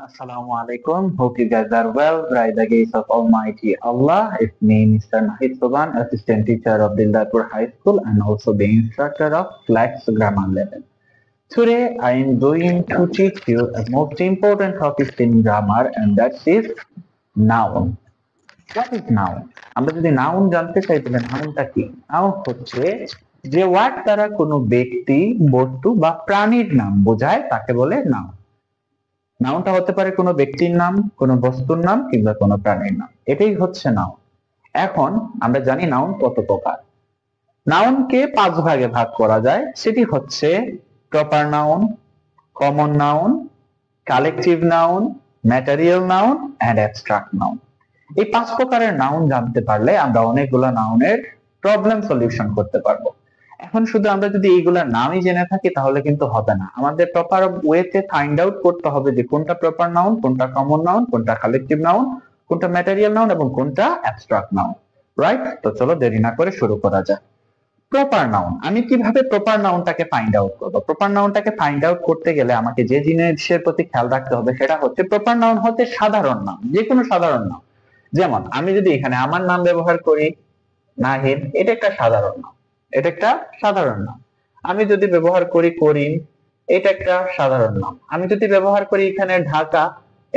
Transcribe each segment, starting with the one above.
Assalamu alaikum. Hope you guys are well. By the grace of Almighty Allah, it's me, Mr. Nahid Soban, Assistant Teacher of Dildapur High School and also the instructor of Flex Grammar Level. Today, I am going to teach you a most important topic in grammar, and that is noun. What is noun? আমরা যদি noun জানতে চাই তাহলে নাউনটা কি? Noun হচ্ছে যে word দ্বারা কোনো ব্যক্তি, বস্তু বা প্রাণীর নাম বোঝায় তাকে বলে নাউন। নাউনটা হতে পারে কোনো ব্যক্তির নাম, কোনো বস্তুর নাম কিংবা কোনো প্রাণীর নাম। এটাই হচ্ছে নাউন। এখন আমরা জানি নাউন কত প্রকার। নাউনকে 5 ভাগে ভাগ করা যায়। সেটি হচ্ছে proper noun, common noun, collective noun, material noun and abstract noun. এই 5 প্রকারের নাউন জানতে পারলে আমরা অনেকগুলো নাউনের প্রবলেম সলিউশন করতে পারবো। এখন শুধু আমরা যদি এইগুলার নামই জেনে থাকি তাহলে কিন্তু হবে না। আমাদের প্রপার ওয়েতে ফাইন্ড আউট করতে হবে যে কোনটা প্রপার নাউন, কোনটা কমন নাউন, কোনটা কালেকটিভ নাউন, কোনটা ম্যাটেরিয়াল নাউন এবং কোনটা অ্যাবস্ট্রাক্ট নাউন। রাইট? তো চলো দেরি না করে শুরু করা যাক। প্রপার নাউন, আমি কিভাবে প্রপার নাউনটাকে ফাইন্ড আউট করব? প্রপার নাউনটাকে ফাইন্ড আউট করতে গেলে আমাকে যে জিনিসের প্রতি খেয়াল রাখতে হবে সেটা হচ্ছে প্রপার নাউন হচ্ছে সাধারণ নাম, যে কোনো সাধারণ নাম। যেমন আমি যদি এখানে আমার নাম ব্যবহার করি নাহিদ, এটা একটা সাধারণ নাম, এটা একটা সাধারণ নাম। আমি যদি ব্যবহার করি করিম, এটা একটা সাধারণ নাম। আমি যদি ব্যবহার করি এখানে ঢাকা,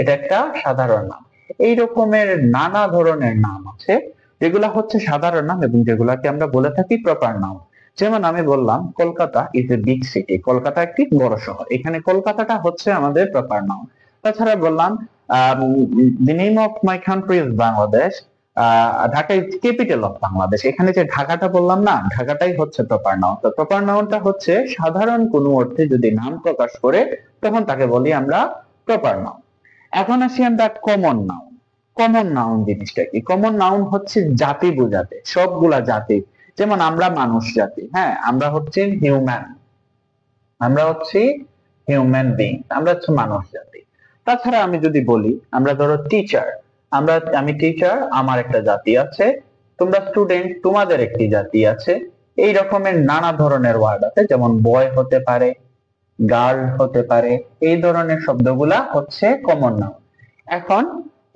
এটা একটা সাধারণ নাম। এই রকমের নানা ধরনের নাম আছে যেগুলা হচ্ছে সাধারণ নাম এবং যেগুলাকে আমরা বলে থাকি প্রপার নাউন। যেমন আমি বললাম Kolkata is a big city, Kolkata একটি বড় শহর, এখানে কলকাতাটা হচ্ছে আমাদের প্রপার নাউন। তাছাড়া বললাম the name of my country is Bangladesh, Dhaka is capital of Bangladesh, এখানে যে ঢাকাটা বললাম না, ঢাকাটাই হচ্ছে প্রপার নাউন। তো প্রপার নাউনটা হচ্ছে সাধারণ কোনো অর্থে যদি নাম প্রকাশ করে তখন তাকে বলি আমরা প্রপার নাউন। এখন আসি আমরা কমন নাউন। কমন নাউন জিনিসটা কি? কমন নাউন হচ্ছে জাতি বোঝাতে, সবগুলা জাতি। যেমন আমরা মানুষ জাতি, হ্যাঁ আমরা হচ্ছে হিউম্যান, আমরা হচ্ছে হিউম্যান বিং, আমরা হচ্ছে মানুষ জাতি। তাছাড়া আমি যদি বলি, আমরা ধরো টিচার, আমি টিচার, আমার একটা জাতি আছে, তোমরা স্টুডেন্ট, তোমাদের একটি জাতি আছে। এই রকমের নানা ধরনের ওয়ার্ড আছে, যেমন বয় হতে পারে, গার্ল হতে পারে, এই ধরনের শব্দগুলা হচ্ছে কমন নাউন। এখন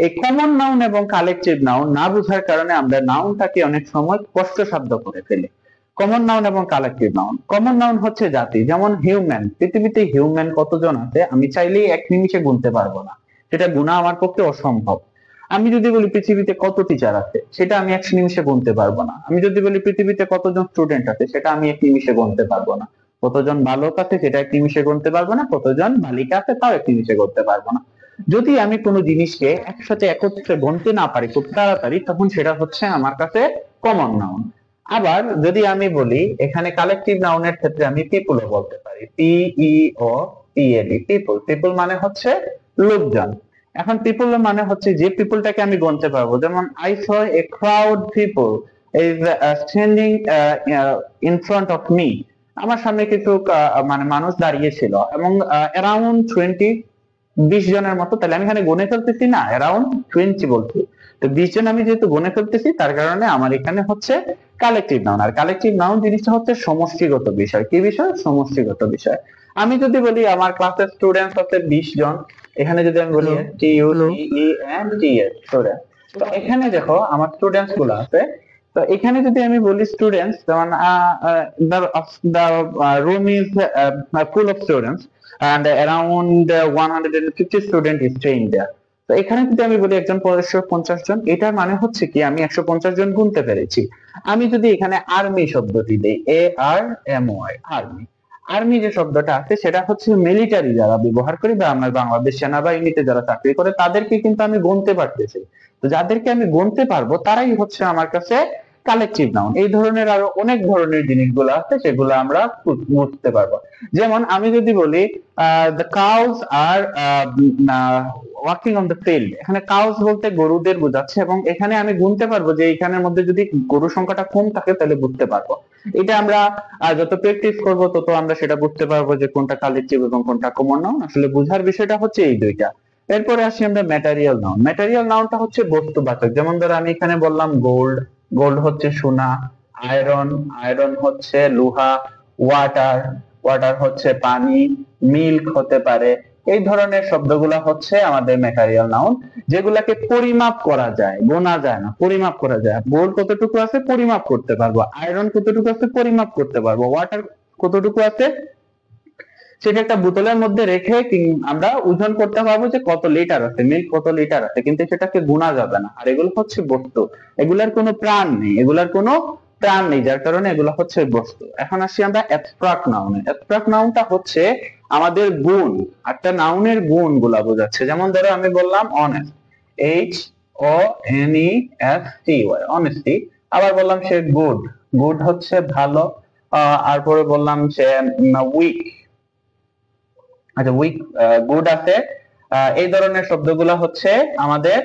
এই কমন নাউন এবং কালেকটিভ নাউন না বোঝার কারণে আমরা নাউনটাকে অনেক সময় কষ্টসাধ্য করে ফেলি। কমন নাউন এবং কালেকটিভ নাউন। কমন নাউন হচ্ছে জাতি, যেমন হিউম্যান, পৃথিবীতে হিউম্যান কতজন আছে আমি চাইলেই 1 নিমিষে গুনতে পারবো না, সেটা গুণা আমার পক্ষে অসম্ভব। আমি যদি বলি পৃথিবীতে কত টিচার আছে, সেটা আমি 1 নিমিষে গুনতে পারবো না। আমি যদি বলি পৃথিবীতে কতজন স্টুডেন্ট আছে, সেটা আমি 1 নিমিষে গুনতে পারবো না। কতজন বালক আছে সেটা 1 নিমিষে গুনতে পারবো না, কতজন বালিকা আছে তাও 1 নিমিষে গুনতে পারবো না। যদি আমি কোনো জিনিসকে একসাথে একত্রে গুনতে না পারি খুব তাড়াতাড়ি, তখন সেটা হচ্ছে আমার কাছে কমন নাউন। আবার যদি আমি বলি এখানে কালেকটিভ নাউনের ক্ষেত্রে আমি পিপল ও বলতে পারি, PEOPLE, পিপল। পিপল মানে হচ্ছে লোকজন। এখন পিপল মানে হচ্ছে যে পিপলটাকে আমি গুনতে পারবো, যেমন I saw a crowd people is standing in front of me, আমার সামনে কিছু মানে মানুষ দাঁড়িয়ে ছিল এবং অ্যারাউন্ড 20 জনের মতো। তাহলে আমি এখানে গুনে ফেলতেছি না, অ্যারাউন্ড 20 বলছি। তো 20 জন আমি যেহেতু গুনে ফেলতেছি, তার কারণে আমার এখানে হচ্ছে কালেকটিভ নাউন। আর কালেকটিভ নাউন জিনিসটা হচ্ছে সমষ্টিগত বিষয়। কি বিষয়? সমষ্টিগত বিষয়। আমি যদি বলি আমার ক্লাসের স্টুডেন্টস হচ্ছে 20 জন, এখানে যদি আমি বলি STUDENTS স্টুডেন্ট, তো এখানে দেখো আমার স্টুডেন্টস গুলো আছে। তো এখানে যদি আমি বলি স্টুডেন্টস, যেমন the room is full of students and around 150 student is staying there. তো এখানে যদি আমি বলি একজন 150 জন, এটার মানে হচ্ছে কি আমি 150 জন গুনতে পেরেছি। আমি যদি এখানে আর্মি শব্দটি দেই, ARMY, আর্মি, আর্মি যে শব্দটা আছে সেটা হচ্ছে মিলিটারি যারা ব্যবহার করে বা আমার বাংলাদেশ সেনাবাহিনীতে যারা চাকরি করে তাদেরকে কিন্তু আমি গুনতে পারতেছি। তো যাদেরকে আমি গুনতে পারবো তারাই হচ্ছে আমার কাছে কালেকটিভ নাউন। এই ধরনের আরো অনেক ধরনের জিনিসগুলো আছে সেগুলো আমরা বুঝতে পারবো। যেমন আমি যদি বলি the cows are walking on the field, এখানে cows বলতে গরুদের বোঝাচ্ছে এবং এখানে আমি গুনতে পারবো যে এখানের মধ্যে যদি গরুর সংখ্যাটা কম থাকে তাহলে বুঝতে পারবো। এটা আমরা যত প্র্যাকটিস করব তত আমরা সেটা বুঝতে পারবো যে কোনটা কালেকটিভ এবং কোনটা কমন নাউন। আসলে বোঝার বিষয়টা হচ্ছে এই দুইটা। এরপরে আসি আমরা ম্যাটেরিয়াল নাউন। ম্যাটেরিয়াল নাউনটা হচ্ছে বস্তুবাচক। যেমন ধরো আমি এখানে বললাম গোল্ড, গোল্ড হচ্ছে সোনা, আয়রন, আয়রন হচ্ছে লোহা, ওয়াটার, ওয়াটার হচ্ছে পানি, মিল্ক হতে পারে, এই ধরনের শব্দগুলা হচ্ছে আমাদের ম্যাটেরিয়াল নাউন, যেগুলাকে পরিমাপ করা যায়, গোনা যায় না, পরিমাপ করা যায়। গোল্ড কতটুকু আছে পরিমাপ করতে পারবো, আয়রন কতটুকু আছে পরিমাপ করতে পারবো, ওয়াটার কতটুকু আছে সেটা একটা বোতলের মধ্যে রেখে আমরা ওজন করতে পারবো যে কত লিটার আছে, মিল্ক কত লিটার আছে, কিন্তু সেটাকে গুণা যাবে না। আর এগুলো হচ্ছে বস্তু, এগুলার কোনো প্রাণ নেই, এগুলার কোনো প্রাণ নেই, যার কারণে এগুলো হচ্ছে বস্তু। এখন আসি আমরা অ্যাবস্ট্রাক্ট নাউনে। অ্যাবস্ট্রাক্ট নাউনটা হচ্ছে আমাদের গুণ, একটা নাউনের গুণ গুলা বোঝাচ্ছে। যেমন ধরো আমি বললাম অনেস্ট, HONESTY, অনেস্টি। আবার বললাম সে গুড, গুড হচ্ছে ভালো। আর পরে বললাম সে উইক, আচ্ছা উইক, গুড আছে। এই ধরনের শব্দগুলো হচ্ছে আমাদের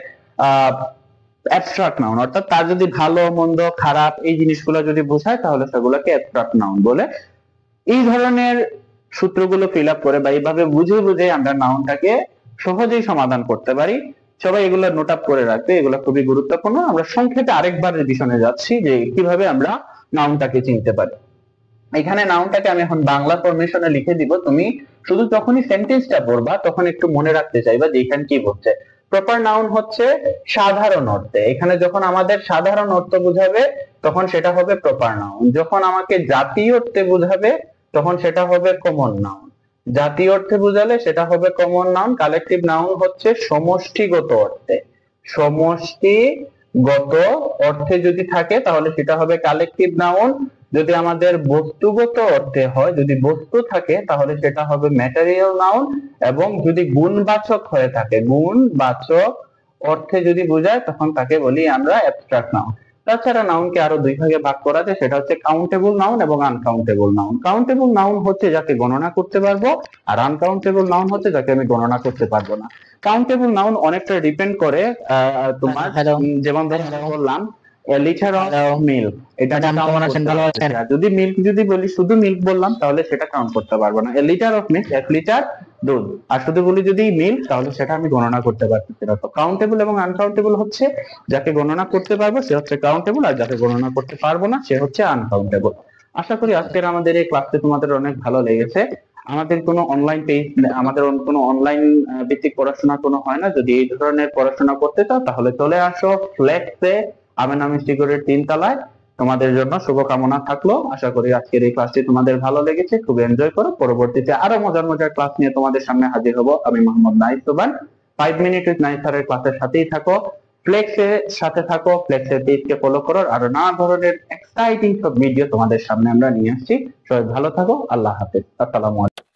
অ্যাবস্ট্রাক্ট নাউন, অর্থাৎ তার যদি ভালো মন্দ খারাপ এই জিনিসগুলো যদি বোঝায় তাহলে সেগুলোকে অ্যাবস্ট্রাক্ট নাউন বলে। এই ধরনের সূত্রগুলো ফিল আপ করে বা এইভাবে বুঝে বুঝে আমরা নাউনটাকে সহজেই সমাধান করতে পারি। সবাই এগুলো নোট আপ করে রাখবে, এগুলো খুবই গুরুত্বপূর্ণ। আমরা সংক্ষেপে আরেকবার রিভিশনে যাচ্ছি যে কিভাবে আমরা নাউনটাকে চিনতে পারি। এখানে নাউনটাকে আমি এখন বাংলা ফরমেশনে লিখে দিব, তুমি শুধু যখনই সেন্টেন্সটা পড়বা তখন একটু মনে রাখতে চাইবা যে এখানে কি বলছে। প্রপার নাউন হচ্ছে সাধারণ অর্থে, এখানে যখন আমাদের সাধারণ অর্থ বোঝাবে তখন সেটা হবে প্রপার নাউন। যখন আমাকে জাতীয় অর্থে বোঝাবে তখন সেটা হবে কমন নাউন। জাতীয় অর্থে বোঝালে সেটা হবে কমন নাউন। কালেকটিভ নাউন হচ্ছে সমষ্টিগত অর্থে, সমষ্টিগত অর্থে যদি থাকে তাহলে সেটা হবে কালেকটিভ নাউন। যদি আমাদের বস্তুগত অর্থে হয়, যদি বস্তু থাকে তাহলে সেটা হবে ম্যাটেরিয়াল নাউন। এবং যদি গুণবাচক হয়ে থাকে, গুণবাচক অর্থে যদি বোঝায় তখন তাকে বলি আমরা অ্যাবস্ট্রাক্ট নাউন। তাছাড়া নাউনকে আরো দুই ভাগে ভাগ করা যায়, সেটা হচ্ছে কাউন্টেবল নাউন এবং আনকাউন্টেবল নাউন। কাউন্টেবল নাউন হচ্ছে যাকে গণনা করতে পারবো, আর আনকাউন্টেবল নাউন হচ্ছে যাকে আমি গণনা করতে পারবো না। কাউন্টেবল নাউন অনেকটা ডিপেন্ড করে তোমার, যেমন ধরো বললাম লিটার অফ মিল্ক, এটা যদি মিল্ক যদি বলি শুধু মিল্ক বললাম তাহলে সেটা কাউন্ট করতে পারবো না। লিটার অফ মিল্ক, 1 লিটার দুধ, আর শুধু বলি যদি মিল্ক তাহলে সেটা আমি গণনা করতে পারতেছি না। তো কাউন্টেবল এবং আনকাউন্টেবল হচ্ছে যাকে গণনা করতে পারবো সে হচ্ছে কাউন্টেবল, আর যাকে গণনা করতে পারবো না সে হচ্ছে আনকাউন্টেবল। আশা করি আজকের আমাদের এই ক্লাসটি তোমাদের অনেক ভালো লেগেছে। আমাদের কোনো অনলাইন পেজ, আমাদের কোনো অনলাইন ভিত্তিক পড়াশোনা কোনো হয় না। যদি এই ধরনের পড়াশোনা করতে চাও তাহলে চলে আসো ফ্লেক্সে, আমেনা মিষ্টি ঘরের 3 তলায়। তোমাদের জন্য শুভকামনা থাকলো। আশা করি আজকের এই ক্লাসটি তোমাদের ভালো লেগেছে, খুব এনজয় করো। পরবর্তীতে আরো মজার মজার ক্লাস নিয়ে তোমাদের সামনে হাজির হব। আমি মোহাম্মদ নাহিদ সুবান। 5 মিনিট উইথ নাহিদ স্যারের ক্লাসের সাথেই থাকো, ফ্লেক্সের সাথে থাকো, ফ্লেক্সের পেজকে ফলো করো। আর নানা ধরনের এক্সাইটিং সব ভিডিও তোমাদের সামনে আমরা নিয়ে আসছি। সবাই ভালো থাকো, আল্লাহ হাফেজ, আসসালামু আলাইকুম।